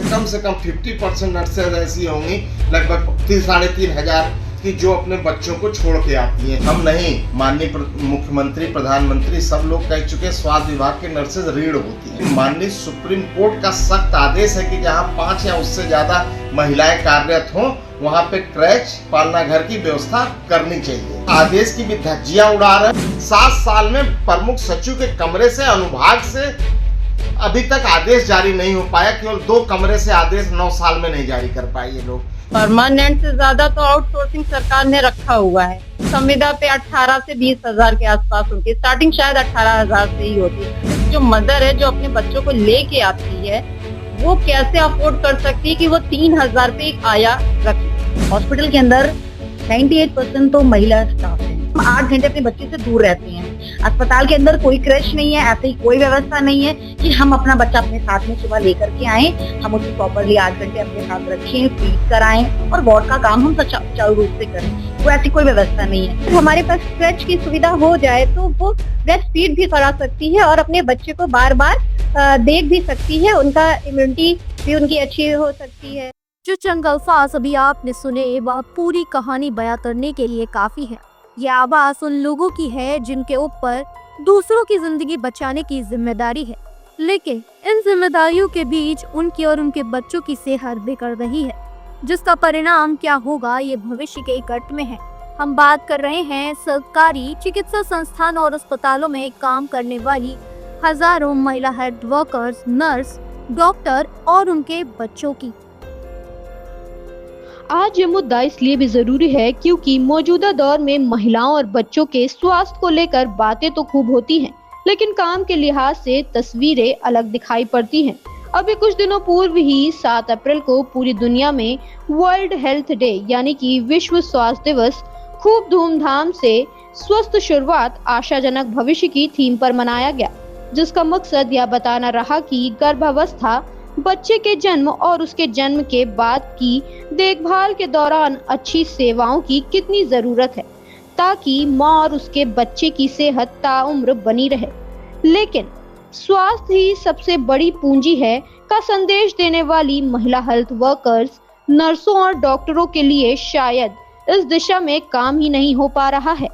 से कम 50% नर्सेज ऐसी होंगी, लगभग 3,500 की, जो अपने बच्चों को छोड़ के आती हैं। हम नहीं, माननीय मुख्यमंत्री, प्रधानमंत्री सब लोग कह चुके, स्वास्थ्य विभाग के नर्सेज रीढ़ होती हैं। माननीय सुप्रीम कोर्ट का सख्त आदेश है कि जहां 5 या उससे ज्यादा महिलाएं कार्यरत हों, वहां पे क्रैच, पालना घर की व्यवस्था करनी चाहिए। आदेश की भी धज्जियां उड़ा रहे। 7 साल में प्रमुख सचिव के कमरे से, अनुभाग से अभी तक आदेश जारी नहीं हो पाया। केवल 2 कमरे से आदेश 9 साल में नहीं जारी कर पाए ये लोग। परमानेंट से ज्यादा तो आउटसोर्सिंग सरकार ने रखा हुआ है। संविदा पे 18 से 20 हजार के आसपास उनकी स्टार्टिंग शायद 18,000 से ही होती है। जो मदर है जो अपने बच्चों को लेके आती है, वो कैसे अफोर्ड कर सकती है कि वो 3,000 पे एक आया रखे। हॉस्पिटल के अंदर 98% तो महिला स्टाफ है। 8 घंटे अपने बच्चे से दूर रहते हैं। अस्पताल के अंदर कोई क्रैश नहीं है, ऐसी कोई व्यवस्था नहीं है कि हम अपना बच्चा अपने साथ में सुबह लेकर के आए, हम उसको प्रॉपरली 8 घंटे अपने साथ रखें, फीड कराएं और वार्ड का काम हम सुचारू रूप से करें। वो ऐसी कोई व्यवस्था नहीं है। हमारे पास क्रैच की सुविधा हो जाए तो वो ब्रेस्ट फीड भी करा सकती है और अपने बच्चे को बार बार देख भी सकती है। उनका इम्यूनिटी भी उनकी अच्छी हो सकती है। जो चंद अल्फाज अभी आपने सुने, वह पूरी कहानी बयां करने के लिए काफी है। यह आवाज उन लोगों की है जिनके ऊपर दूसरों की जिंदगी बचाने की जिम्मेदारी है, लेकिन इन जिम्मेदारियों के बीच उनकी और उनके बच्चों की सेहत बिगड़ रही है, जिसका परिणाम क्या होगा ये भविष्य के इकट्ठ में है। हम बात कर रहे हैं सरकारी चिकित्सा संस्थान और अस्पतालों में काम करने वाली हजारों महिला हेल्थ वर्कर्स, नर्स, डॉक्टर और उनके बच्चों की। आज ये मुद्दा इसलिए भी जरूरी है क्योंकि मौजूदा दौर में महिलाओं और बच्चों के स्वास्थ्य को लेकर बातें तो खूब होती हैं, लेकिन काम के लिहाज से तस्वीरें अलग दिखाई पड़ती हैं। अभी कुछ दिनों पूर्व ही 7 अप्रैल को पूरी दुनिया में वर्ल्ड हेल्थ डे यानी कि विश्व स्वास्थ्य दिवस खूब धूमधाम से स्वस्थ शुरुआत आशाजनक भविष्य की थीम पर मनाया गया, जिसका मकसद यह बताना रहा कि गर्भावस्था, बच्चे के जन्म और उसके जन्म के बाद की देखभाल के दौरान अच्छी सेवाओं की कितनी जरूरत है ताकि माँ और उसके बच्चे की सेहत ताउम्र बनी रहे। लेकिन स्वास्थ्य ही सबसे बड़ी पूंजी है का संदेश देने वाली महिला हेल्थ वर्कर्स, नर्सों और डॉक्टरों के लिए शायद इस दिशा में काम ही नहीं हो पा रहा है।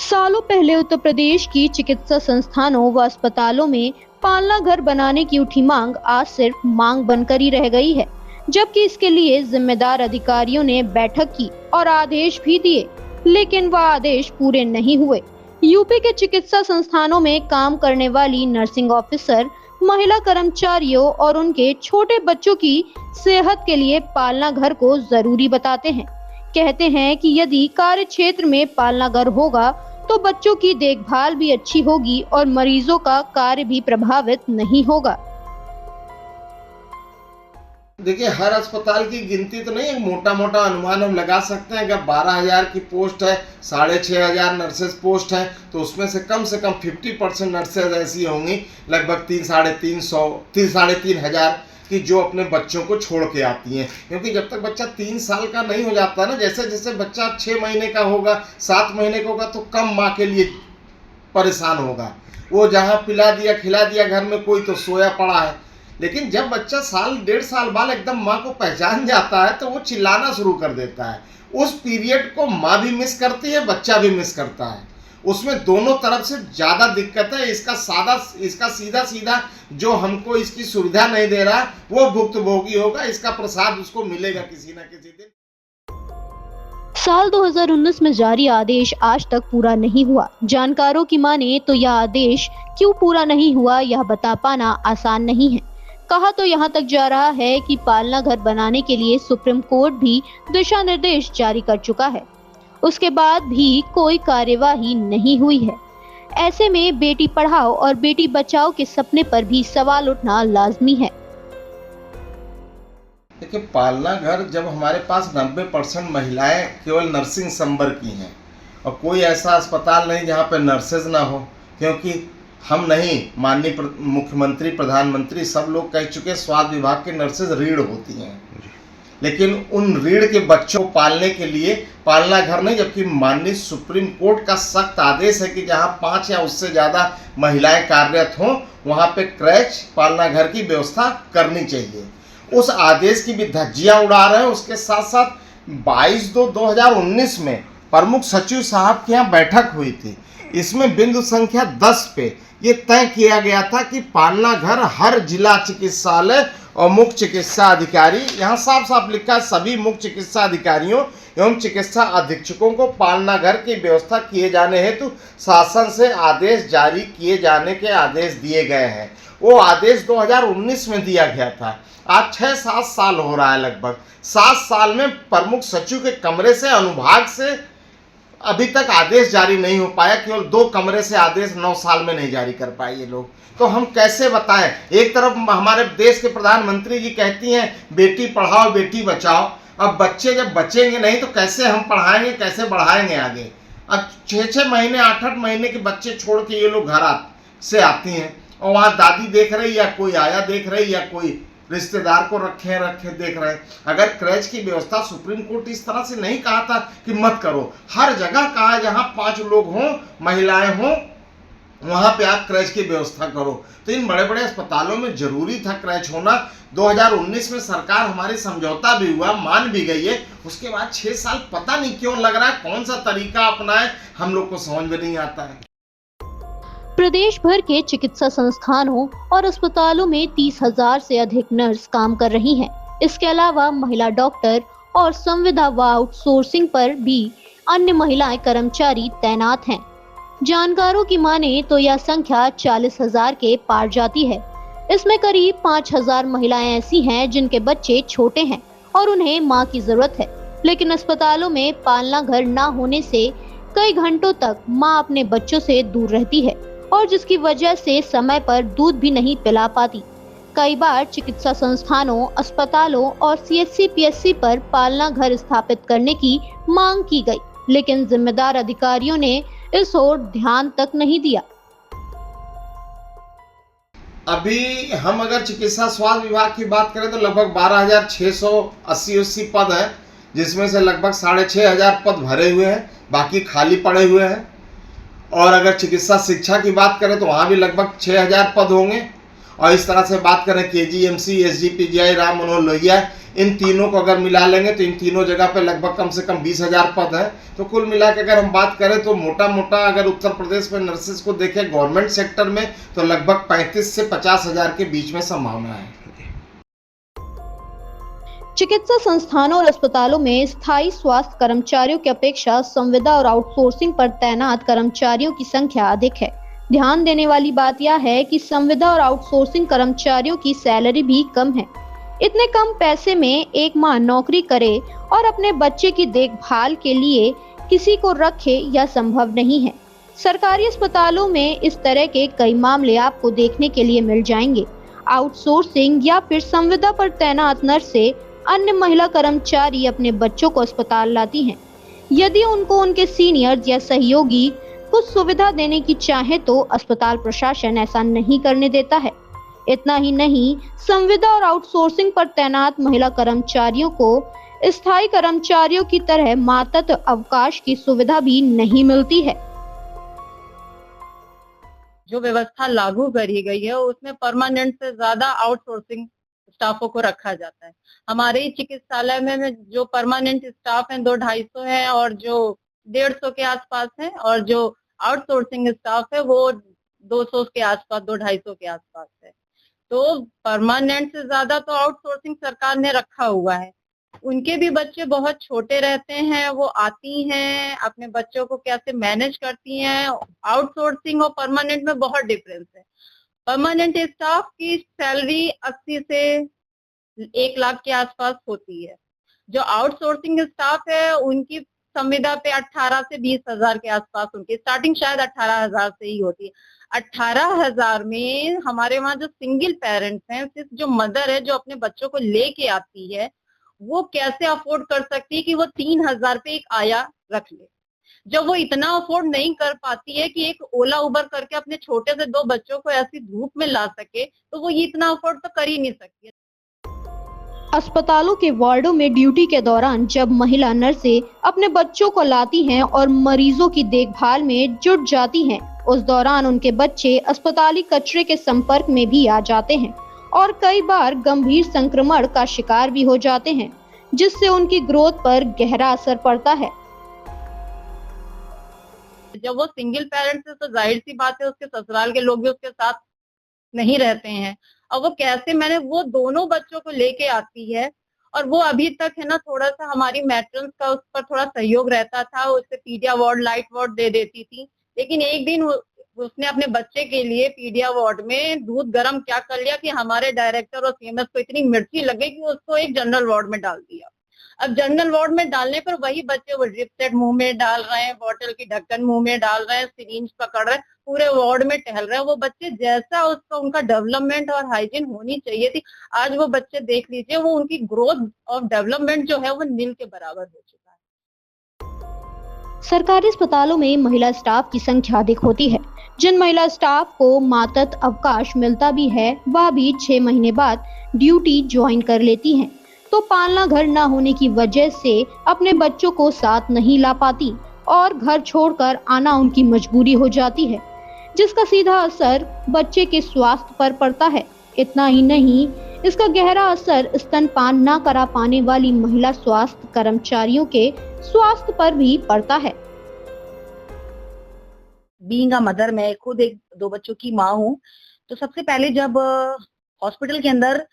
सालों पहले उत्तर प्रदेश की चिकित्सा संस्थानों व अस्पतालों में पालना घर बनाने की उठी मांग आज सिर्फ मांग बनकर ही रह गई है, जबकि इसके लिए जिम्मेदार अधिकारियों ने बैठक की और आदेश भी दिए, लेकिन वह आदेश पूरे नहीं हुए। यूपी के चिकित्सा संस्थानों में काम करने वाली नर्सिंग ऑफिसर महिला कर्मचारियों और उनके छोटे बच्चों की सेहत के लिए पालना घर को जरूरी बताते हैं। कहते हैं कि यदि कार्य क्षेत्र में पालना घर होगा तो बच्चों की देखभाल भी अच्छी होगी और मरीजों का कार्य भी प्रभावित नहीं होगा। देखिए, हर अस्पताल की गिनती तो नहीं, एक मोटा मोटा अनुमान हम लगा सकते हैं। अगर 12,000 की पोस्ट है, 6,500 नर्सेज पोस्ट है, तो उसमें से कम 50% नर्सेज ऐसी होंगी, लगभग 3,500 कि जो अपने बच्चों को छोड़ के आती हैं। क्योंकि जब तक बच्चा 3 साल का नहीं हो जाता ना, जैसे जैसे बच्चा 6 महीने का होगा, 7 महीने का होगा, तो कम माँ के लिए परेशान होगा। वो जहाँ पिला दिया खिला दिया घर में, कोई तो सोया पड़ा है। लेकिन जब बच्चा 1.5 साल बाद एकदम माँ को पहचान जाता है तो वो चिल्लाना शुरू कर देता है। उस पीरियड को माँ भी मिस करती है, बच्चा भी मिस करता है। उसमें दोनों तरफ से ज़्यादा दिक्कत है। इसका सीधा जो हमको इसकी सुविधा नहीं दे रहा वो भुक्तभोगी होगा, इसका प्रसाद उसको मिलेगा किसी न किसी दिन। साल 2019 में जारी आदेश आज तक पूरा नहीं हुआ। जानकारों की माने तो यह आदेश क्यों पूरा नहीं हुआ यह बता पाना आसान नहीं है। कहा तो यहाँ तक जा रहा है कि पालना घर बनाने के लिए सुप्रीम कोर्ट भी दिशा निर्देश जारी कर चुका है, उसके बाद भी कोई कार्यवाही नहीं हुई है। ऐसे में बेटी पढ़ाओ और बेटी बचाओ के सपने पर भी सवाल उठना लाजमी है। देखिए, पालना घर जब हमारे पास 90% महिलाएं केवल नर्सिंग संवर्ग की हैं और कोई ऐसा अस्पताल नहीं जहां पे नर्सेज ना हो, क्योंकि हम नहीं, माननीय मुख्यमंत्री, प्रधानमंत्री सब लोग कह चुके, स्वास्थ्य विभाग के नर्सेज रीढ़ होती हैं। लेकिन उन रीढ़ के बच्चों को पालने के लिए पालना घर नहीं, जबकि माननीय सुप्रीम कोर्ट का सख्त आदेश है कि जहां 5 या उससे ज़्यादा महिलाएं कार्यरत हों वहां पे क्रैच पालना घर की व्यवस्था करनी चाहिए। उस आदेश की भी धज्जियां उड़ा रहे हैं। उसके साथ साथ 22/2/2019 में प्रमुख सचिव साहब के यहाँ बैठक हुई थी। इसमें बिंदु संख्या 10 पे ये तय किया गया था कि पालना घर हर जिला चिकित्सालय और मुख्य चिकित्सा अधिकारी, यहाँ साफ साफ लिखा है सभी मुख्य चिकित्सा अधिकारियों एवं चिकित्सा अधीक्षकों को पालना घर की व्यवस्था किए जाने हेतु शासन से आदेश जारी किए जाने के आदेश दिए गए हैं। वो आदेश 2019 में दिया गया था। आज 6-7 साल हो रहा है, लगभग 7 साल में प्रमुख सचिव के कमरे से अनुभाग से अभी तक आदेश जारी नहीं हो पाया। केवल 2 कमरे से आदेश 9 साल में नहीं जारी कर पाए ये लोग। तो हम कैसे बताएं? एक तरफ हमारे देश के प्रधानमंत्री जी कहती हैं बेटी पढ़ाओ बेटी बचाओ। अब बच्चे जब बचेंगे नहीं तो कैसे हम पढ़ाएंगे, कैसे बढ़ाएंगे आगे? अब 6-6 महीने 8-8 महीने के बच्चे छोड़ के ये लोग घर से आती हैं और वहाँ दादी देख रही, या कोई आया देख रही, या कोई रिश्तेदार को रखे देख रहे हैं। अगर क्रैच की व्यवस्था सुप्रीम कोर्ट इस तरह से नहीं कहा था कि मत करो, हर जगह कहा जहां 5 लोग हों, महिलाएं हों, वहां पे आप क्रैच की व्यवस्था करो। तो इन बड़े बड़े अस्पतालों में जरूरी था क्रैच होना। 2019 में सरकार हमारी समझौता भी हुआ, मान भी गई है। उसके बाद 6 साल पता नहीं क्यों लग रहा है कौन सा तरीका अपनाए, हम लोग को समझ में नहीं आता है। प्रदेश भर के चिकित्सा संस्थानों और अस्पतालों में 30,000 से अधिक नर्स काम कर रही हैं। इसके अलावा महिला डॉक्टर और संविदा व आउटसोर्सिंग पर भी अन्य महिलाएं कर्मचारी तैनात हैं। जानकारों की माने तो यह संख्या 40,000 के पार जाती है। इसमें करीब 5,000 महिलाएं ऐसी हैं जिनके बच्चे छोटे हैं और उन्हें मां की जरूरत है, लेकिन अस्पतालों में पालना घर न होने से कई घंटों तक मां अपने बच्चों से दूर रहती है और जिसकी वजह से समय पर दूध भी नहीं पिला पाती। कई बार चिकित्सा संस्थानों, अस्पतालों और CHC-PSC पर पालना घर स्थापित करने की मांग की गई, लेकिन जिम्मेदार अधिकारियों ने इस ओर ध्यान तक नहीं दिया। अभी हम अगर चिकित्सा स्वास्थ्य विभाग की बात करें तो लगभग 12,680 पद है, जिसमें से लगभग 6,500 पद भरे हुए हैं, बाकी खाली पड़े हुए हैं। और अगर चिकित्सा शिक्षा की बात करें तो वहाँ भी लगभग 6,000 पद होंगे। और इस तरह से बात करें KGMC, SGPGI, राम मनोहर लोहिया, इन तीनों को अगर मिला लेंगे तो इन तीनों जगह पे लगभग कम से कम 20,000 पद है। तो कुल मिला के अगर हम बात करें तो मोटा मोटा अगर उत्तर प्रदेश में नर्सेज को देखें गवर्नमेंट सेक्टर में तो लगभग 35 से 50,000 के बीच में संभावना है। चिकित्सा संस्थानों और अस्पतालों में स्थायी स्वास्थ्य कर्मचारियों की अपेक्षा संविदा और आउटसोर्सिंग पर तैनात कर्मचारियों की संख्या अधिक है। ध्यान देने वाली बात यह है कि संविदा और आउटसोर्सिंग कर्मचारियों की सैलरी भी कम है। इतने कम पैसे में एक मां नौकरी करे और अपने बच्चे की देखभाल के लिए किसी को रखे यह संभव नहीं है। सरकारी अस्पतालों में इस तरह के कई मामले आपको देखने के लिए मिल जाएंगे। आउटसोर्सिंग या फिर संविदा पर तैनात नर्स से अन्य महिला कर्मचारी अपने बच्चों को अस्पताल लाती हैं। यदि उनको उनके सीनियर्स या सहयोगी कुछ सुविधा देने की चाहे तो अस्पताल प्रशासन ऐसा नहीं करने देता है। इतना ही नहीं, संविदा और आउटसोर्सिंग पर तैनात महिला कर्मचारियों को स्थायी कर्मचारियों की तरह मातृत्व अवकाश की सुविधा भी नहीं मिलती है। जो व्यवस्था लागू करी गई है उसमें परमानेंट से ज्यादा आउटसोर्सिंग स्टाफों को रखा जाता है। हमारे ही चिकित्सालय में जो परमानेंट स्टाफ है 200-250 है और जो 150 के आसपास है, और जो आउटसोर्सिंग स्टाफ है वो 200 के आसपास, 200-250 के आसपास है। तो परमानेंट से ज्यादा तो आउटसोर्सिंग सरकार ने रखा हुआ है। उनके भी बच्चे बहुत छोटे रहते हैं, वो आती हैं, अपने बच्चों को कैसे मैनेज करती हैं। आउटसोर्सिंग और परमानेंट में बहुत डिफरेंस है। परमानेंट स्टाफ की सैलरी 80 से 1 लाख के आसपास होती है। जो आउटसोर्सिंग स्टाफ है उनकी संविदा पे 18 से 20,000 के आसपास उनकी स्टार्टिंग शायद 18,000 से ही होती है। 18,000 में हमारे वहाँ जो सिंगल पेरेंट्स हैं, सिर्फ जो मदर है जो अपने बच्चों को लेके आती है, वो कैसे अफोर्ड कर सकती है कि वो 3,000 पे एक आया रख ले। जब वो इतना अफोर्ड नहीं कर पाती है कि एक ओला उबर करके अपने छोटे से 2 बच्चों को ऐसी धूप में ला सके, तो वो ये इतना अफोर्ड तो कर ही नहीं सकती है। अस्पतालों के वार्डों में ड्यूटी के दौरान जब महिला नर्सें अपने बच्चों को लाती हैं और मरीजों की देखभाल में जुट जाती हैं, उस दौरान उनके बच्चे अस्पताली कचरे के संपर्क में भी आ जाते हैं और कई बार गंभीर संक्रमण का शिकार भी हो जाते हैं, जिससे उनकी ग्रोथ पर गहरा असर पड़ता है। जब वो सिंगल पेरेंट्स है तो जाहिर सी बात है उसके ससुराल के लोग भी उसके साथ नहीं रहते हैं। और वो कैसे मैंने वो दोनों बच्चों को लेके आती है और वो अभी तक है ना थोड़ा सा हमारी मैट्रन्स का उस पर थोड़ा सहयोग रहता था, उससे पीडिया वार्ड लाइट वार्ड दे देती थी। लेकिन एक दिन उसने अपने बच्चे के लिए पीडिया वार्ड में दूध गर्म क्या कर लिया कि हमारे डायरेक्टर और सीएमएस को इतनी मिर्ची लगे कि उसको एक जनरल वार्ड में डाल दिया। अब जनरल वार्ड में डालने पर वही बच्चे वो ड्रिप सेट मुंह में डाल रहे हैं, बॉटल की ढक्कन मुंह में डाल रहे हैं, सिरिंज पकड़ रहे हैं, पूरे वार्ड में टहल रहे हैं। वो बच्चे जैसा उसका उनका डेवलपमेंट और हाइजीन होनी चाहिए थी, आज वो बच्चे देख लीजिए वो उनकी ग्रोथ और डेवलपमेंट जो है वो नील के बराबर हो चुका है। सरकारी अस्पतालों में महिला स्टाफ की संख्या अधिक होती है। जिन महिला स्टाफ को मातृत्व अवकाश मिलता भी है, वह भी 6 महीने बाद ड्यूटी ज्वाइन कर लेती हैं, तो पालना घर न होने की वजह से अपने बच्चों को साथ नहीं ला पाती और घर छोड़कर आना उनकी मजबूरी हो जाती है, जिसका सीधा असर बच्चे के स्वास्थ्य पर पड़ता है। इतना ही नहीं, इसका गहरा असर स्तनपान न करा पाने वाली महिला स्वास्थ्य कर्मचारियों के स्वास्थ्य पर भी पड़ता है। बीइंग अ मदर, मैं खुद 2 बच्चों की माँ हूँ। तो सबसे पहले जब हॉस्पिटल के अंदर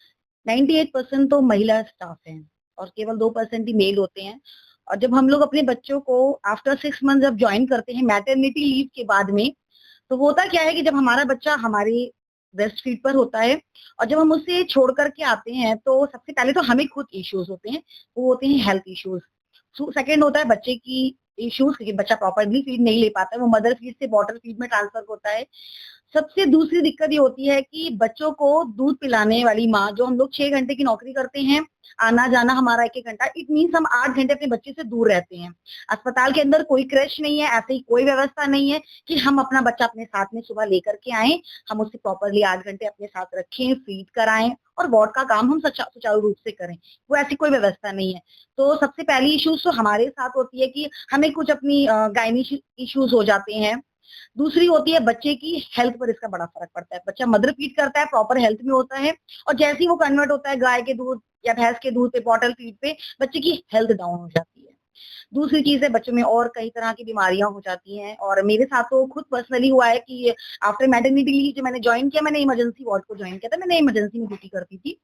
98% तो महिला स्टाफ हैं और केवल 2% ही मेल होते हैं। और जब हम लोग अपने बच्चों को आफ्टर 6 मंथ जब ज्वाइन करते हैं मैटरनिटी लीव के बाद में, तो होता क्या है कि जब हमारा बच्चा हमारी ब्रेस्ट फीड पर होता है और जब हम उसे छोड़ करके आते हैं तो सबसे पहले तो हमें खुद इश्यूज होते हैं, वो होते हैं हेल्थ इश्यूज। सेकंड होता है बच्चे की इश्यूज, क्योंकि बच्चा प्रॉपरली फीड नहीं ले पाता है, वो मदर फीड से बॉटल फीड में ट्रांसफर होता है। सबसे दूसरी दिक्कत ये होती है कि बच्चों को दूध पिलाने वाली माँ, जो हम लोग 6 घंटे की नौकरी करते हैं, आना जाना हमारा 1-1 घंटा, इट मीन्स हम 8 घंटे अपने बच्चे से दूर रहते हैं। अस्पताल के अंदर कोई क्रैश नहीं है, ऐसे ही कोई व्यवस्था नहीं है कि हम अपना बच्चा अपने साथ में सुबह लेकर के आए, हम उससे प्रॉपरली 8 घंटे अपने साथ रखें, फीड कराएं और वार्ड का काम हम सुचारू रूप से करें, वो ऐसी कोई व्यवस्था नहीं है। तो सबसे पहली इश्यूज तो हमारे साथ होती है कि हमें कुछ अपनी गायनी इश्यूज हो जाते हैं। दूसरी होती है बच्चे की हेल्थ पर इसका बड़ा फर्क पड़ता है। बच्चा मदर फीड करता है, प्रॉपर हेल्थ में होता है, और जैसे ही वो कन्वर्ट होता है गाय के दूध या भैंस के दूध पे, बॉटल फीड पे, बच्चे की हेल्थ डाउन हो जाती है। दूसरी चीज है बच्चों में और कई तरह की बीमारियां हो जाती हैं। और मेरे साथ तो खुद पर्सनली हुआ है कि आफ्टर मैटरनिटी लीव जो मैंने ज्वाइन किया, मैंने इमरजेंसी वार्ड को ज्वाइन किया था, मैंने इमरजेंसी में ड्यूटी करती थी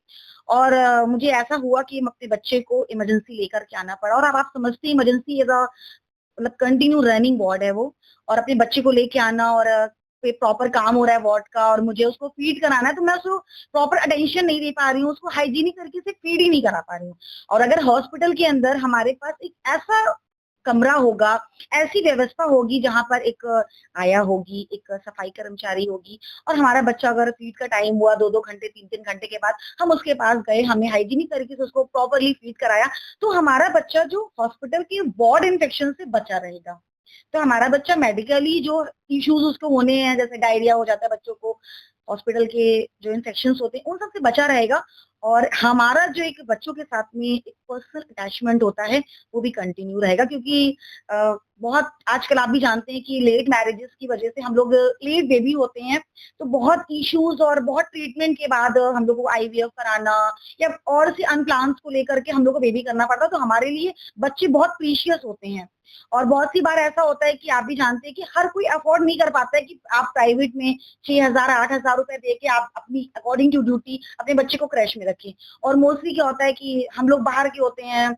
और मुझे ऐसा हुआ कि अपने बच्चे को इमरजेंसी लेकर के आना पड़ा। और अब आप समझते हैं इमरजेंसी एज अ मतलब कंटिन्यू रनिंग वार्ड है वो, और अपने बच्चे को लेके आना और प्रॉपर काम हो रहा है वार्ड का और मुझे उसको फीड कराना है, तो मैं उसको प्रॉपर अटेंशन नहीं दे पा रही हूँ, उसको हाइजीनिक तरीके से फीड ही नहीं करा पा रही हूँ। और अगर हॉस्पिटल के अंदर हमारे पास एक ऐसा कमरा होगा, ऐसी व्यवस्था होगी जहां पर एक आया होगी, एक सफाई कर्मचारी होगी, और हमारा बच्चा अगर फीड का टाइम हुआ 2-2 घंटे 3-3 घंटे के बाद हम उसके पास गए, हमने हाइजीनिक तरीके से उसको प्रॉपरली फीड कराया, तो हमारा बच्चा जो हॉस्पिटल के वार्ड इन्फेक्शन से बचा रहेगा। तो हमारा बच्चा मेडिकली जो इश्यूज उसको होने हैं, जैसे डायरिया हो जाता है बच्चों को, हॉस्पिटल के जो इन्फेक्शंस होते हैं उन सब से बचा रहेगा। और हमारा जो एक बच्चों के साथ में एक पर्सनल अटैचमेंट होता है वो भी कंटिन्यू रहेगा, क्योंकि बहुत आजकल आप भी जानते हैं कि लेट मैरिजेस की वजह से हम लोग लेट बेबी होते हैं, तो बहुत इश्यूज और बहुत ट्रीटमेंट के बाद हम लोगों को आईवीएफ कराना या और सी अनप्लान्स को लेकर के हम लोग को बेबी करना पड़ता है। तो हमारे लिए बच्चे बहुत प्रीशियस होते हैं और बहुत सी बार ऐसा होता है कि आप भी जानते हैं कि हर कोई अफोर्ड नहीं कर पाता है कि आप प्राइवेट में 6,000-8,000 रुपए दे के आप अपनी अकॉर्डिंग टू ड्यूटी अपने बच्चे को क्रैश में रखें। और मोस्टली क्या होता है कि हम लोग बाहर के होते हैं,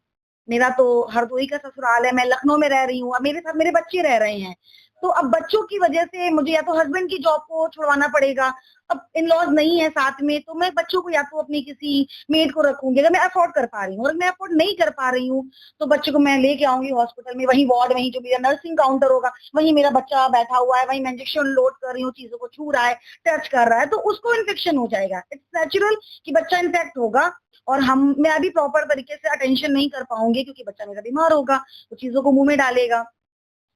मेरा तो हरदोई का ससुराल है, मैं लखनऊ में रह रही हूँ, अब मेरे साथ मेरे बच्चे रह रहे हैं, तो अब बच्चों की वजह से मुझे या तो हस्बैंड की जॉब को छुड़वाना पड़ेगा, अब इन लॉज नहीं है साथ में, तो मैं बच्चों को या तो अपनी किसी मेड को रखूंगी अगर मैं अफोर्ड कर पा रही हूँ, और मैं अफोर्ड नहीं कर पा रही हूँ तो बच्चे को मैं लेके आऊंगी हॉस्पिटल में, वही वार्ड, वही जो मेरा नर्सिंग काउंटर होगा, वही मेरा बच्चा बैठा हुआ है, वही मैं इंजेक्शन लोड कर रही हूँ, चीजों को छू रहा है, टच कर रहा है, तो उसको इन्फेक्शन हो जाएगा। इट्स नेचुरल कि बच्चा इन्फेक्ट होगा और मैं भी प्रॉपर तरीके से अटेंशन नहीं कर पाऊंगी क्योंकि बच्चा मेरा बीमार होगा, वो चीजों को मुंह में डालेगा।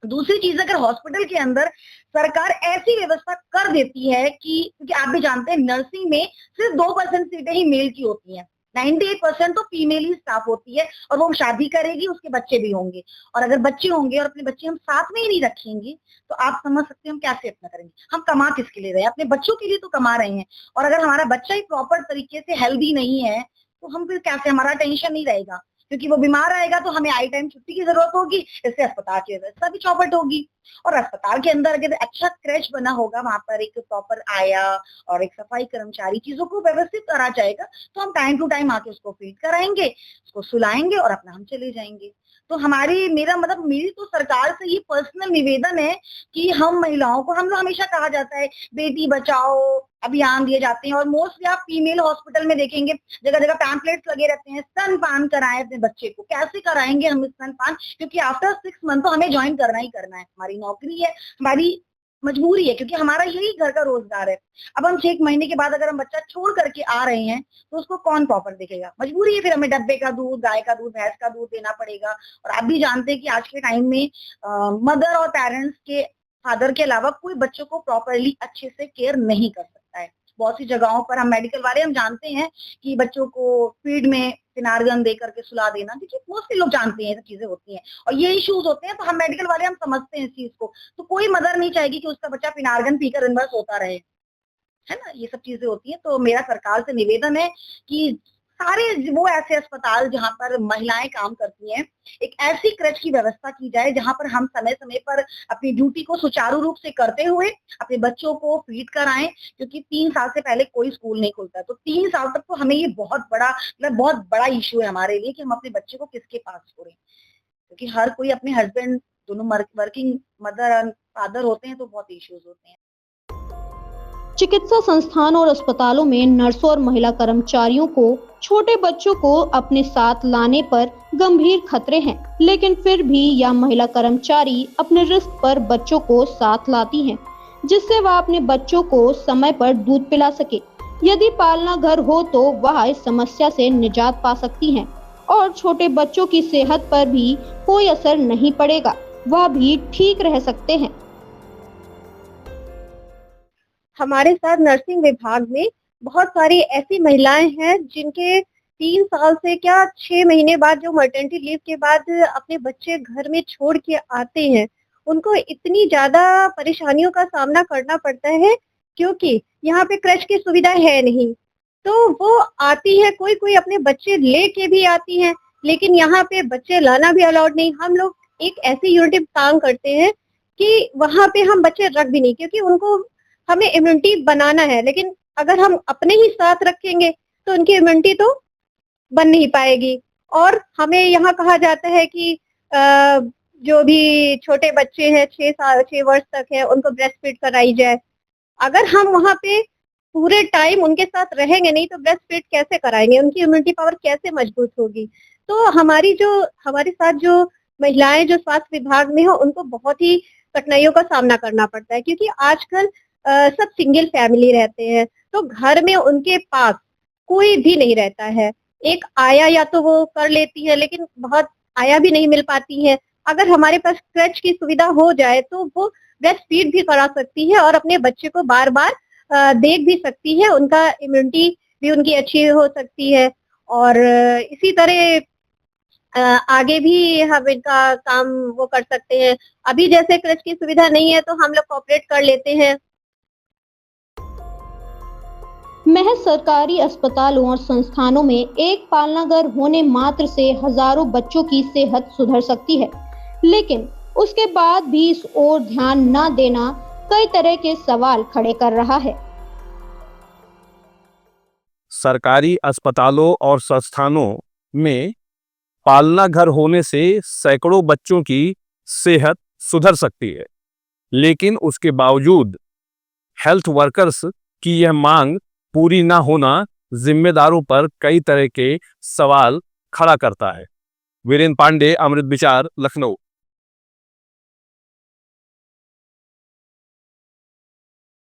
दूसरी चीज, अगर हॉस्पिटल के अंदर सरकार ऐसी व्यवस्था कर देती है कि, क्योंकि आप भी जानते हैं नर्सिंग में सिर्फ 2% सीटें ही मेल की होती हैं, 98% तो फीमेल ही स्टाफ होती है और वो शादी करेगी, उसके बच्चे भी होंगे। और अगर बच्चे होंगे और अपने बच्चे हम साथ में ही नहीं रखेंगे तो आप समझ सकते हैं हम कैसे अपना करेंगे। हम कमा किसके लिए रहे हैं? अपने बच्चों के लिए तो कमा रहे हैं। और अगर हमारा बच्चा ही प्रॉपर तरीके से हेल्दी नहीं है तो हम फिर कैसे, हमारा टेंशन नहीं रहेगा, क्योंकि वो बीमार आएगा तो हमें आई टाइम छुट्टी की जरूरत होगी, इससे अस्पताल की व्यवस्था भी चौपट होगी। और अस्पताल के अंदर अगर अच्छा क्रैश बना होगा, वहां पर एक प्रॉपर आया और एक सफाई कर्मचारी चीजों को व्यवस्थित करा जाएगा, तो हम टाइम टू टाइम आके उसको फीड कराएंगे, उसको सुलाएंगे और अपना हम चले जाएंगे। तो मेरी तो सरकार से ये पर्सनल निवेदन है कि हम महिलाओं को, हम लोग हमेशा कहा जाता है बेटी बचाओ अभियान दिए जाते हैं, और मोस्टली आप फीमेल हॉस्पिटल में देखेंगे जगह जगह पैम्पलेट्स लगे रहते हैं, स्तनपान कराएं अपने बच्चे को। कैसे कराएंगे हम स्तनपान? क्योंकि आफ्टर 6 मंथ तो हमें ज्वाइन करना ही करना है, हमारी नौकरी है, हमारी मजबूरी है, क्योंकि हमारा यही घर का रोजगार है। अब हम 6 महीने के बाद अगर हम बच्चा छोड़ करके आ रहे हैं तो उसको कौन प्रॉपर देखेगा? मजबूरी है, फिर हमें डब्बे का दूध, गाय का दूध, भैंस का दूध देना पड़ेगा। और आप भी जानते हैं कि आज के टाइम में मदर और पेरेंट्स के, फादर के अलावा कोई बच्चों को प्रॉपरली अच्छे से केयर नहीं कर सकता है। बहुत सी जगहों पर हम मेडिकल वाले हम जानते हैं कि बच्चों को फीड में फिनार्गन दे करके सुला देना, देखिए मोस्टली लोग जानते हैं ये सब चीजें होती हैं और ये इश्यूज होते हैं, तो हम मेडिकल वाले हम समझते हैं इस चीज को। तो कोई मदर नहीं चाहेगी कि उसका बच्चा फिनार्गन पीकर दिन भर सोता रहे, है ना, ये सब चीजें होती हैं। तो मेरा सरकार से निवेदन है कि सारे वो ऐसे अस्पताल जहां पर महिलाएं काम करती हैं, एक ऐसी क्रच की व्यवस्था की जाए जहां पर हम समय समय पर अपनी ड्यूटी को सुचारू रूप से करते हुए अपने बच्चों को फीड कराएं, क्योंकि 3 साल से पहले कोई स्कूल नहीं खुलता। तो 3 साल तक तो हमें ये बहुत बड़ा इश्यू है हमारे लिए कि हम अपने बच्चे को किसके पास छोड़ें, क्योंकि हर कोई अपने हस्बैंड दोनों वर्किंग मदर और फादर होते हैं, तो बहुत इश्यूज होते हैं। चिकित्सा संस्थानों और अस्पतालों में नर्सों और महिला कर्मचारियों को छोटे बच्चों को अपने साथ लाने पर गंभीर खतरे हैं, लेकिन फिर भी यह महिला कर्मचारी अपने रिस्क पर बच्चों को साथ लाती हैं, जिससे वह अपने बच्चों को समय पर दूध पिला सके। यदि पालना घर हो तो वह इस समस्या से निजात पा सकती हैं और छोटे बच्चों की सेहत पर भी कोई असर नहीं पड़ेगा, वह भी ठीक रह सकते हैं। हमारे साथ नर्सिंग विभाग में बहुत सारी ऐसी महिलाएं हैं जिनके 3 साल से क्या 6 महीने बाद जो मैटरनिटी लीव के बाद अपने बच्चे घर में छोड़ के आते हैं, उनको इतनी ज्यादा परेशानियों का सामना करना पड़ता है क्योंकि यहाँ पे क्रच की सुविधा है नहीं। तो वो आती है, कोई कोई अपने बच्चे लेके भी आती हैं, लेकिन यहाँ पे बच्चे लाना भी अलाउड नहीं। हम लोग एक ऐसी यूनिट काम करते हैं कि वहाँ पे हम बच्चे रख भी नहीं, क्योंकि उनको हमें इम्यूनिटी बनाना है, लेकिन अगर हम अपने ही साथ रखेंगे तो उनकी इम्यूनिटी तो बन नहीं पाएगी। और हमें यहाँ कहा जाता है कि जो भी छोटे बच्चे हैं 6 वर्ष तक है उनको ब्रेस्ट फीड कराई जाए। अगर हम वहाँ पे पूरे टाइम उनके साथ रहेंगे नहीं तो ब्रेस्ट फीड कैसे कराएंगे, उनकी इम्यूनिटी पावर कैसे मजबूत होगी? तो हमारे साथ जो महिलाएं जो स्वास्थ्य विभाग में हो उनको बहुत ही कठिनाइयों का सामना करना पड़ता है, क्योंकि आजकल सब सिंगल फैमिली रहते हैं, तो घर में उनके पास कोई भी नहीं रहता है। एक आया या तो वो कर लेती है, लेकिन बहुत आया भी नहीं मिल पाती है। अगर हमारे पास क्रच की सुविधा हो जाए तो वो ब्रेस्ट फीड भी करा सकती है और अपने बच्चे को बार बार देख भी सकती है, उनका इम्यूनिटी भी उनकी अच्छी हो सकती है। और इसी तरह आगे भी हम इनका काम वो कर सकते हैं। अभी जैसे क्रच की सुविधा नहीं है तो हम लोग कोऑपरेट कर लेते हैं। महज सरकारी अस्पतालों और संस्थानों में एक पालनाघर होने मात्र से हजारों बच्चों की सेहत सुधर सकती है, लेकिन उसके बाद भी इस ओर ध्यान न देना कई तरह के सवाल खड़े कर रहा है। सरकारी अस्पतालों और संस्थानों में पालना घर होने से सैकड़ों बच्चों की सेहत सुधर सकती है, लेकिन उसके बावजूद हेल्थ वर्कर्स की यह मांग पूरी ना होना जिम्मेदारों पर कई तरह के सवाल खड़ा करता है। वीरेंद्र पांडे, अमृत विचार, लखनऊ।